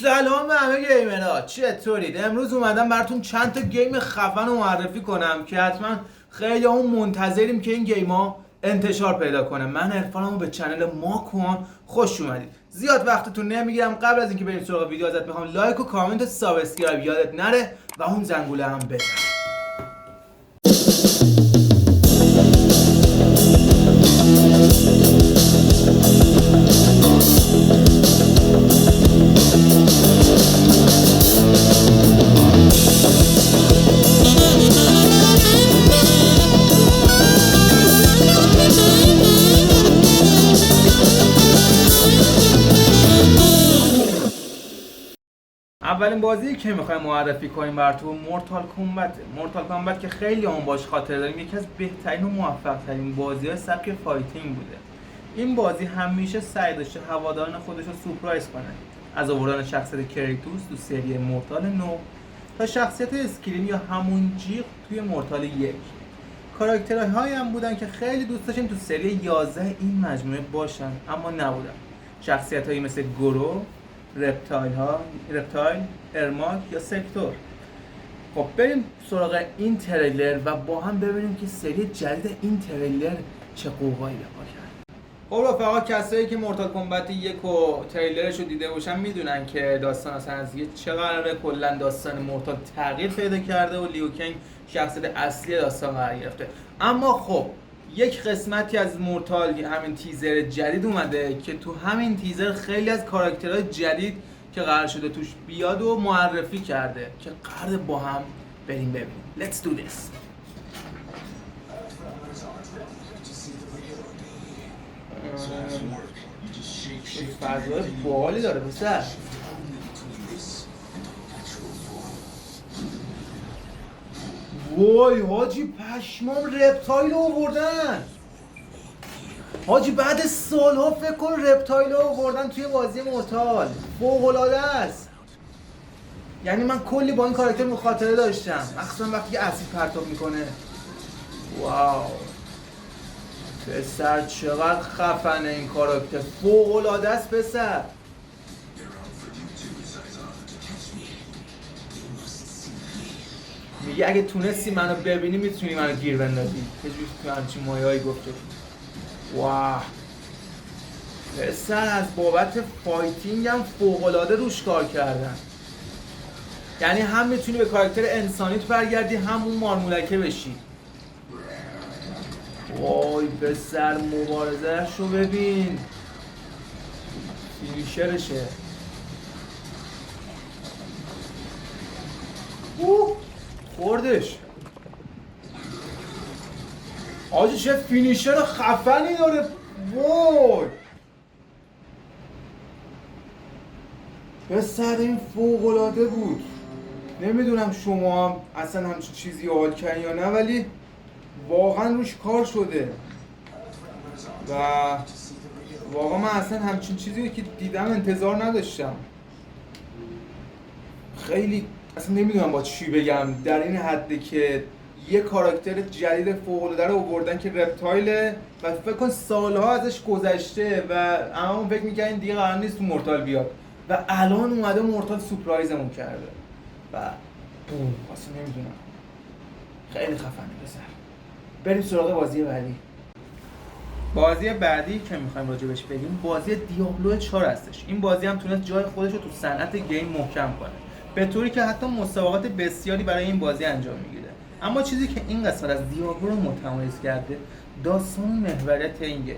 سلام به همه گیمرها، چطورید؟ امروز اومدم براتون چند تا گیم خفن رو معرفی کنم که حتما خیلی همون منتظریم که این گیم ها انتشار پیدا کنه. من عرفانمو به چنل ماکون خوش اومدید. زیاد وقتتون نمیگیرم. قبل از اینکه بریم سراغ ویدیو ازت میخوام لایک و کامنت و سابسکرایب یادت نره و اون زنگوله هم بزن. اولین بازی که میخوایم معرفی کنیم براتون مورتال کامبت که خیلی اون باش خاطر داریم. یکی از بهترین و موفق ترین بازی‌های سبک فایتینگ بوده. این بازی همیشه سعی داشته هواداران خودش رو سورپرایز کنه، از آوردن شخصیت کریتوس تو سری مورتال 9 تا شخصیت اسکریم یا همون جیغ توی مورتال 1. کاراکترهایی هم بودن که خیلی دوست داشتیم تو سری 11 این مجموعه باشن اما نبودن. شخصیت‌هایی مثل گورو، رپتایل، ارماک یا سکتور. خب بریم سراغ این تریلر و با هم ببینیم که سری جدید این تریلر چه قوقایی به پا کرد. خب رفقا، کسایی که مورتال کامبت 1 و تریلرش رو دیده باشن میدونن که داستان اصلا از چه قراره. کلا داستان مورتال تغییر پیدا کرده و لیو کینگ شخصیت اصلی داستان قرار گرفته. اما خب یک قسمتی از مورتال، همین تیزر جدید اومده که تو همین تیزر خیلی از کاراکترهای جدید که قرار شده توش بیاد و معرفی کرده که قراره با هم بریم ببینیم. Let's do this. فضای باحالی داره پسر. وای حاجی، پشمام رپتایل رو آوردن. حاجی بعد سالها فکر کن رپتایل رو آوردن توی بازی مورتال. فوق‌العاده است. یعنی من کلی با این کاراکتر مخاطره داشتم، مخصوصا وقتی که اسید پرتاب میکنه. واو پسر چقدر خفنه این کاراکتر، فوق‌العاده است پسر. میگه اگه تونستی منو ببینی میتونی منو گیر بندازی. یه جوری تو همچین مایه‌ای گفته. واه پسر از بابت فایتینگ هم فوق‌العاده روش کار کردن. یعنی هم میتونی به کاراکتر انسانیت برگردی هم اون مارمولکه بشی. وای پسر مبارزه‌اش رو ببین، فینیشرشه. خوردش. آجی چه فینیشر خفنی داره. وای پسر این فوق‌العاده بود. نمیدونم شما هم اصلا همچین چیزی حال کردین یا نه، ولی واقعا روش کار شده و واقعا من اصلا همچین چیزی که دیدم انتظار نداشتم. خیلی اصلا نمیدونم با چی بگم، در این حده که یه کاراکتر جدید فوق‌العاده رو آوردن که رپتایله و فکر کن سالها ازش گذشته و اما فکر می‌کنین دیگه قرار نیست تو مورتال بیاد و الان اومده مورتال سورپرایزمون کرده و بوم. اصلا نمیدونم، خیلی خفنه پسر. بریم سراغ بازی بعدی. بازی بعدی که می‌خوایم راجبش بگیم بازی دیابلو 4 هستش. این بازی هم تونست جای خودش رو تو صنعت گیم محکم کنه، به طوری که حتی مسابقات بسیاری برای این بازی انجام میگیره. اما چیزی که این قسمت از دیابلو رو متمایز کرده داستان محوریت این گیمه.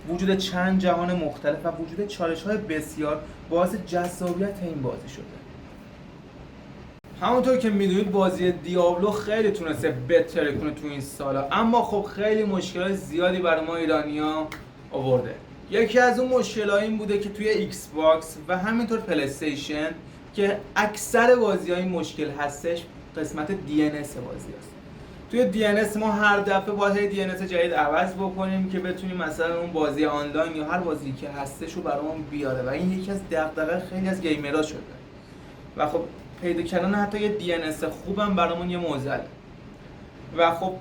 وجود چند جهان مختلف و وجود چالش‌های بسیار باعث جذابیت این بازی شده. همونطور که میدونید بازی دیابلو خیلی تونسته بهتر کنه تو این سالا، اما خب خیلی مشکلات زیادی برای ما ایرانی‌ها آورده. یکی از اون مشکل‌ها این بوده که توی ایکس باکس و همینطور پلی استیشن که اکثر بازی‌های مشکل هستش، قسمت DNS بازی هست. توی DNS ما هر دفعه باید DNS جدید عوض بکنیم که بتونیم مثلا اون بازی آنلاین یا هر بازی که هستش رو برامون بیاره و این یکی از دغدغه خیلی از گیمرها شده و خب پیدا کردن حتی یه DNS خوبم برامون یه معضله. و خب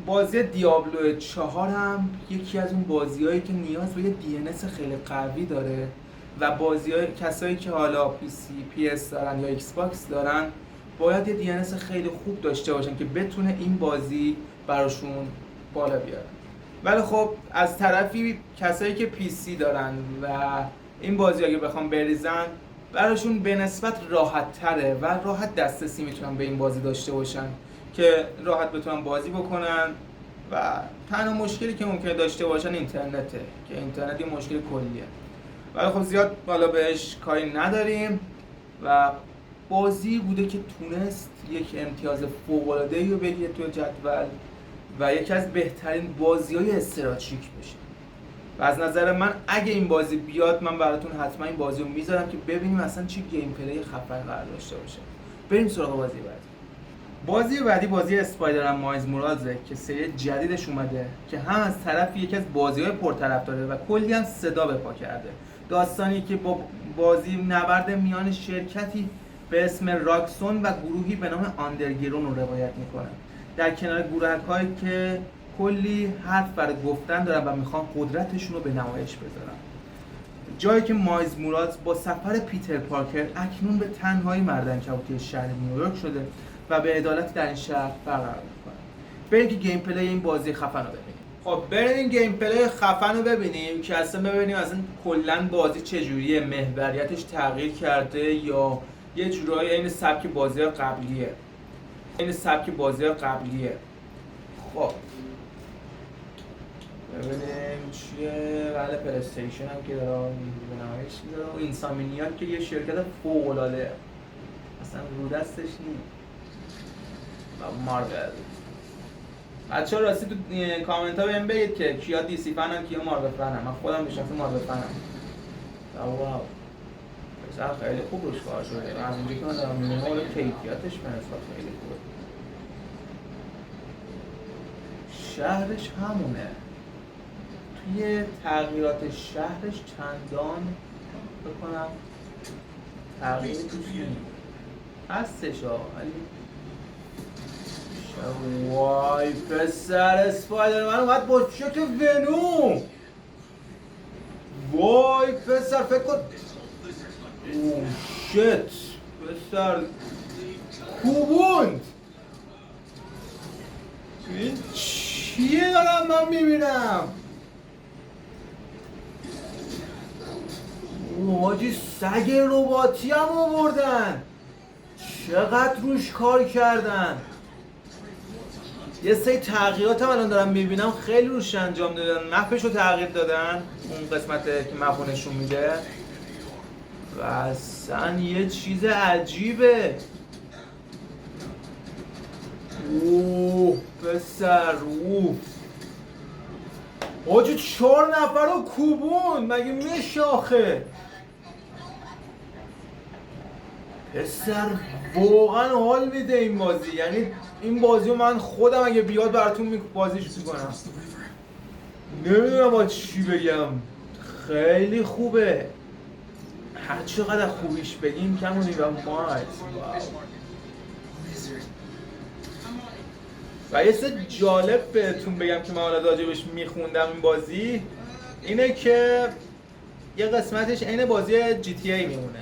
بازی دیابلو 4 هم یکی از اون بازی‌هایی که نیاز به یه DNS خیلی قوی داره و بازی‌های کسایی که حالا پی سی، پی اس دارن یا ایکس باکس دارن باید یه DNS خیلی خوب داشته باشن که بتونه این بازی براشون بالا بیاره. ولی خب از طرفی کسایی که پی سی دارن و این بازی اگه بخوام بریزن براشون به نسبت راحت تره و راحت دسترسی میتونن به این بازی داشته باشن که راحت بتونن بازی بکنن و تنها مشکلی که ممکنه داشته باشن اینترنته که اینترنت یه مشکل کلیه. ولی خب زیاد بالا بهش کاری نداریم و بازی بوده که تونست یک امتیاز فوق‌العاده‌ای رو بگیره تو جدول و یکی از بهترین بازی‌های استراتژیک بشه. و از نظر من اگه این بازی بیاد من براتون حتما این بازی رو میذارم که ببینیم اصلا چه گیم پلی خفن قرار داشته باشه. بریم سراغ بازی بعدی. بازی بعدی بازی اسپایدرمن مایلز مورالزه که سری جدیدش اومده که هم از طرف یکی از بازی‌های پرطرفداره و کلی هم صدا به پا کرده. داستانی که با بازی نبرد میان شرکتی به اسم راکسون و گروهی به نام آندرگرون رو روایت میکنه. در کنار گروه‌هایی که کلی حرف برای گفتن دارن و میخوان قدرتشون رو به نمایش بذارن. جایی که مایلز مورالز با سفر پیتر پارکر اکنون به تنهایی مردعنکبوتی شهر نیویورک شده و به عدالت در این شهر برقرار میکنه. بریم که گیم پلی این بازی خفن رو ببینیم. خب بریم این گیم پلی خفن رو ببینیم که اصلا ببینیم اصلا کلا بازی چجوریه، محوریتش تغییر کرده یا یه جورایی این سبک بازی قبلیه. خب ببینیم چیه. بله پلی استیشن هم که داره به نمایش میذاره و اینسامنیاک که یه شرکت فوق‌العاده اصلا رو دستش نیست. مارول. بچه‌ها راستی تو کامنت ها بهم بگید که کیا دی سی فنن کیا مارول فنن. من خودم به شخص مارول فنم. واو. بسیار خیلی خوب روش کار شده. از اونجایی که من دارم میبینم اون کیفیتش به نسبت خیلی خوبه. شهرش همونه. توی تغییرات شهرش چندان بکنم تغییری توش نیست. هستش ولی وای پسر اسپایدرمن اومد با شکل ونوم. وای پسر فکر کن اوه شت پسر کوبوند. این چیه دارم من میبینم؟ حاجی سگ رباتی هم آوردن. چقدر روش کار کردن. یه سری تغییرات هم الان دارم میبینم خیلی روش انجام دادن. مپش رو تغییر دادن اون قسمت که مپو نشون میده و اصلا یه چیز عجیبه. اوه پسر اوه حاجی 4 نفر رو کوبون مگه میشه آخه. پسر واقعا حال میده این بازی. یعنی این بازی رو من خودم اگه بیاد براتون بازیش میکنم. نمیدونم با چی بگم. خیلی خوبه. هر چقدر خوبیش بگیم کمونی و مایت. و یه سه جالب بهتون بگم که من حالا راجبش میخوندم این بازی اینه که یه قسمتش عین بازی جی تی ای میمونه.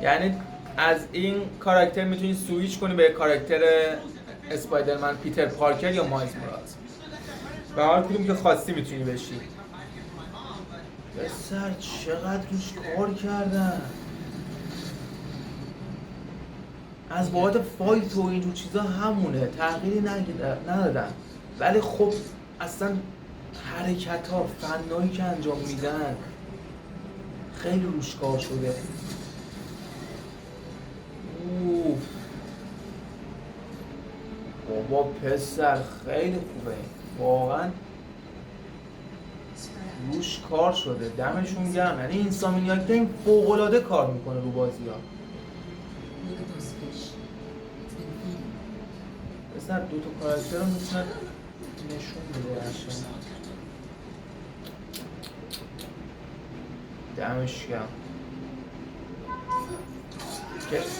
یعنی از این کاراکتر میتونی سویچ کنی به کاراکتر اسپایدرمن پیتر پارکر یا مایلز مورالز و هر کدوم که خواستی میتونی بشی. بسر چقدر روش کار کردن. از بابت فایت و اینجور چیزا همونه تغییری ندادن ولی خب اصلا حرکت ها فنایی که انجام میدن خیلی روش کار شده. اوف بابا پسر خیلی خوبه واقعا روش کار شده. دمشون گرم. یعنی اینسامنیاک گیم فوق‌العاده کار میکنه رو بازی ها. پسر دوتا کاراکتر رو میتونن نشون بده عشان. دمش گرم.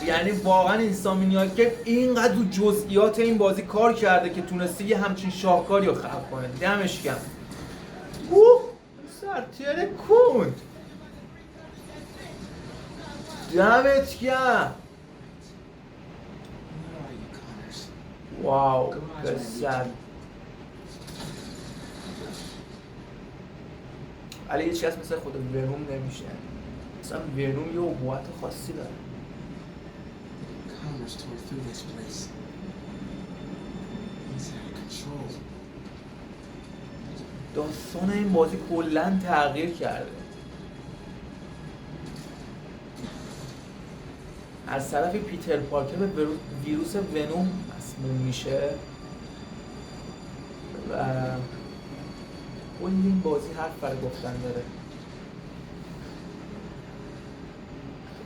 یعنی واقعا اینسامنیاک گیم اینقدر رو جزئیات این بازی کار کرده که تونسته یه همچین شاهکاری رو خلق کنه. دمش گرم. اوه پسر تیره کند. دمت گرم. واو پسر. ولی هیچ کس مثل خود ونوم نمیشه. مثلا ونوم یه ابهت خاصی داره. داستان این بازی کلاً تغییر کرده. از طرف پیتر پارکر به ویروس ونوم مسموم میشه و این بازی حرف برای گفتن داره.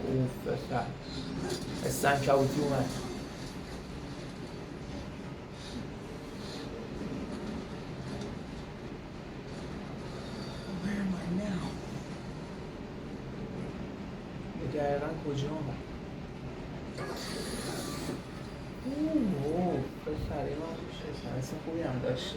اوف بسر استنکبوتی اومد. دقیقا کجا اومد؟ اوه بسر این هم میشه اسم خوبی هم داشت.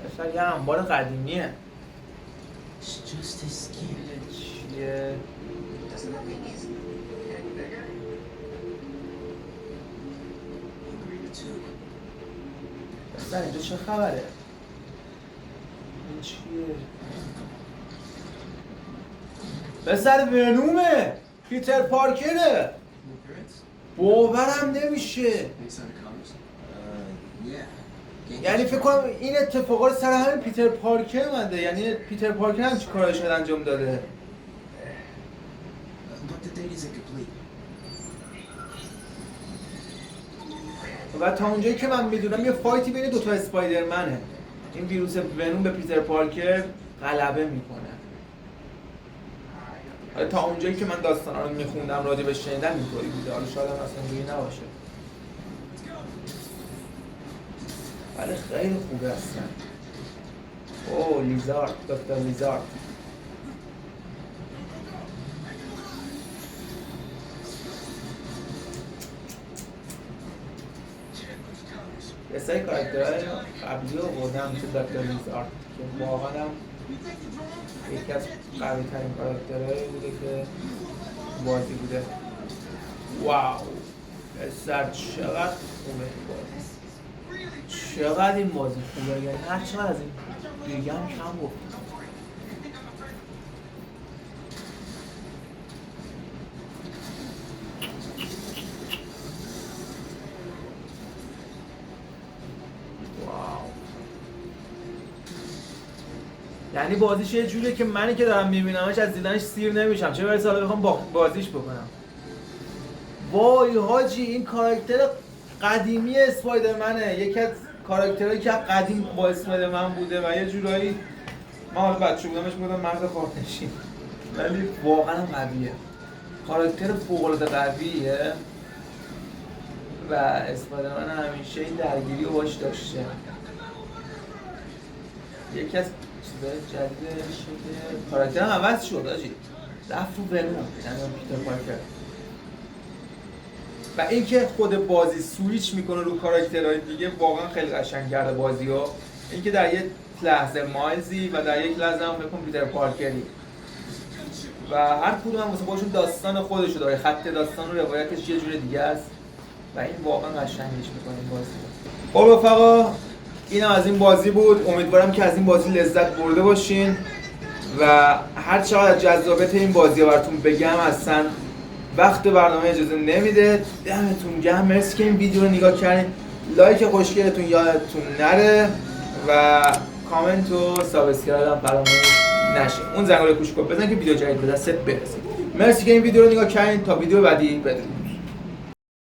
بسر یه انبار قدیمیه. چیه؟ بسر اینجا چه خبره؟ این چیه؟ بسر ونومه! پیتر پارکره! باورم نمیشه. یعنی فکر کنم این اتفاقا رو سر همین پیتر پارکر اومده. یعنی پیتر پارکر هم چی کارش انجام داده؟ و تا اونجایی که من میدونم یه فایتی بین دوتا اسپایدرمنه. این ویروس ونوم به پیتر پارکر غلبه میکنه. حالا تا اونجایی که من داستانا رو میخوندم راجع بهش شنیدم اینطوری بوده. حالا شاید هم اصلا اینجوری نباشه. ولی خیلی خوبه هستن. اوه لیزارد، دکتر لیزارد. یه سری کاراکترهای قبلی رو بردم مثل دکتر لیزارد که واقعا هم یکی از قوی ترین کاراکترهایی بوده که بازی بوده. واو پسر چقدر خوبه این بازی. چقدر این بازی خوبه. یعنی هر چقدر از این دیگه هم کم گفتم. یعنی بازیش یه جوریه که منی که دارم میبینمش از دیدنش سیر نمیشم، چه برسه حالا بخوام بازیش بکنم. وای حاجی این کاراکتر قدیمی اسپایدرمنه. یکی از کاراکترهایی که قدیم با اسپایدرمن بوده و یه جورایی من حالا بچه بودمش میگفتم مرد خارنشین، ولی واقعا قویه. کاراکتر فوق‌العاده قویه و اسپایدرمن همیشه این درگیری رو باش داشته. یکی از جدیدش شده کاراکتر هم عوض شد آجی، رفت رو ونوم یعنی پیتر پارکر. و اینکه خود بازی سویچ میکنه رو کاراکترهای دیگه واقعا خیلی قشنگ کرده بازی رو. اینکه در یک لحظه مایلزی و در یک لحظه هم بکن پیتر پارکری و هر کدوم هم واسه خودشون داستان خودشو داره. خط داستان و روایتش یه جور دیگه است و این واقعا قشنگش میکنه این بازی. خب رفقا اینم از این بازی بود. امیدوارم که از این بازی لذت برده باشین و هر چقدر جذابیت این بازی رو براتون بگم اصلا وقت برنامه اجازه نمیده. دمتون گرم، مرسی که این ویدیو رو نگاه کردین. لایک خوشگلتون یادتون نره و کامنت و سابسکرایب هم فراموش نشه. اون زنگوله کوچیکو بزن که ویدیو جدید به دستت برسه. مرسی که این ویدیو رو نگاه کردین. تا ویدیو بعدی بدرود.